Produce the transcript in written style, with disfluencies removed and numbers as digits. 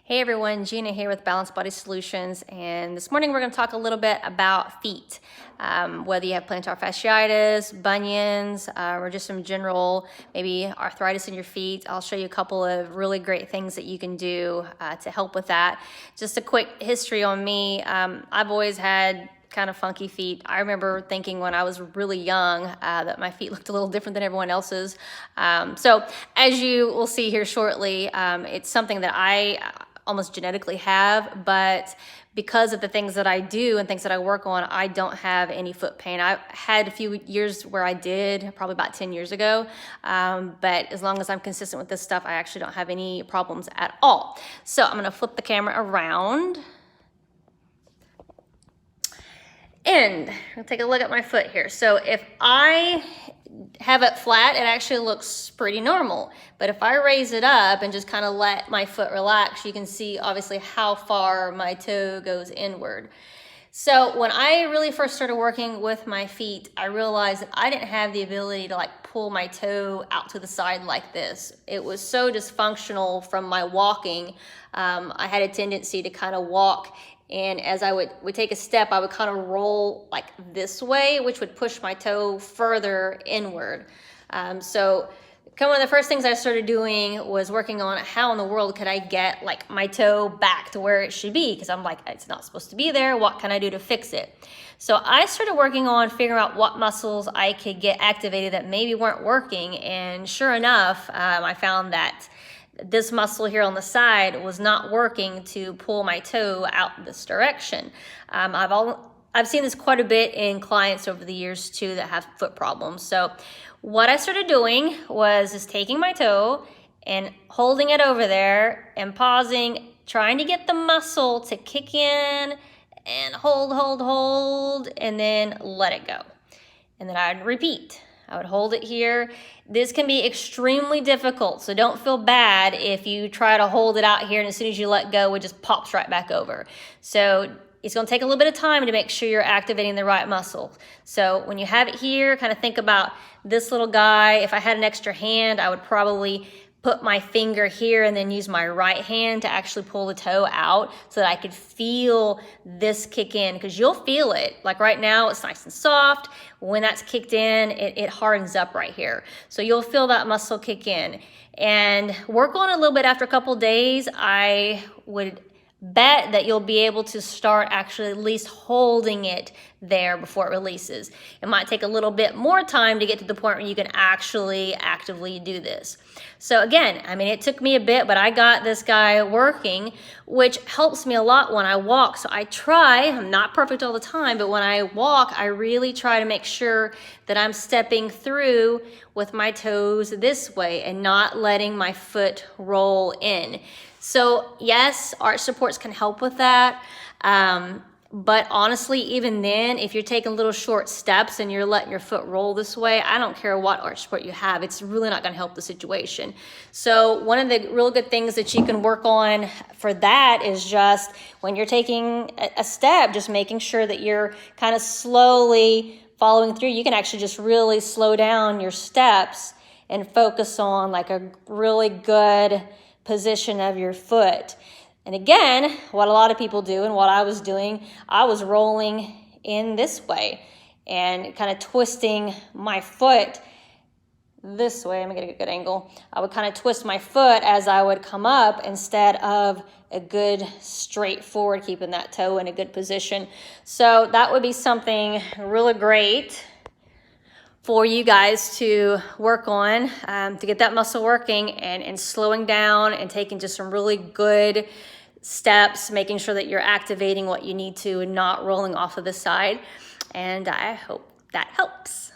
Hey everyone, Gina here with Balanced Body Solutions, and this morning we're going to talk a little bit about feet. Whether you have plantar fasciitis, bunions, or just some general maybe arthritis in your feet, I'll show you a couple of really great things that you can do to help with that. Just a quick history on me. I've always had kind of funky feet. I remember thinking when I was really young that my feet looked a little different than everyone else's. So as you will see here shortly, it's something that I almost genetically have, but because of the things that I do and things that I work on, I don't have any foot pain. I had a few years where I did, probably about 10 years ago, but as long as I'm consistent with this stuff, I actually don't have any problems at all. So I'm gonna flip the camera around. And I'll take a look at my foot here. So if I have it flat, it actually looks pretty normal. But if I raise it up and just kind of let my foot relax, you can see obviously how far my toe goes inward. So when I really first started working with my feet, I realized that I didn't have the ability to pull my toe out to the side like this. It was so dysfunctional from my walking. I had a tendency to kind of walk, and as I would take a step, I would kind of roll like this way, which would push my toe further inward. So one of the first things I started doing was working on how in the world could I get my toe back to where it should be, because I'm like, it's not supposed to be there. What can I do to fix it? So I started working on figuring out what muscles I could get activated that maybe weren't working, and sure enough, I found that this muscle here on the side was not working to pull my toe out this direction. I've seen this quite a bit in clients over the years too that have foot problems. So what I started doing was just taking my toe and holding it over there and pausing, trying to get the muscle to kick in and hold, and then let it go. And then I'd repeat. I would hold it here. This can be extremely difficult, so don't feel bad if you try to hold it out here and as soon as you let go, it just pops right back over. So it's going to take a little bit of time to make sure you're activating the right muscle. So when you have it here, kind of think about this little guy. If I had an extra hand, I would probably put my finger here and then use my right hand to actually pull the toe out so that I could feel this kick in, because you'll feel it. Like right now, it's nice and soft. When that's kicked in, it hardens up right here. So you'll feel that muscle kick in. And work on it a little bit after a couple days. I would bet that you'll be able to start actually at least holding it there before it releases. It might take a little bit more time to get to the point where you can actually actively do this. So again, I mean, it took me a bit, but I got this guy working, which helps me a lot when I walk. So I'm not perfect all the time, but when I walk, I really try to make sure that I'm stepping through with my toes this way and not letting my foot roll in. So yes, arch supports can help with that. But honestly, even then, if you're taking little short steps and you're letting your foot roll this way, I don't care what arch support you have, it's really not gonna help the situation. So one of the real good things that you can work on for that is just when you're taking a step, just making sure that you're kind of slowly following through. You can actually just really slow down your steps and focus on a really good position of your foot. And again, what a lot of people do and what I was doing, I was rolling in this way and kind of twisting my foot this way. I'm gonna get a good angle. I would kind of twist my foot as I would come up instead of a good straight forward, keeping that toe in a good position. So that would be something really great for you guys to work on to get that muscle working and slowing down and taking just some really good steps, making sure that you're activating what you need to and not rolling off of the side. And I hope that helps.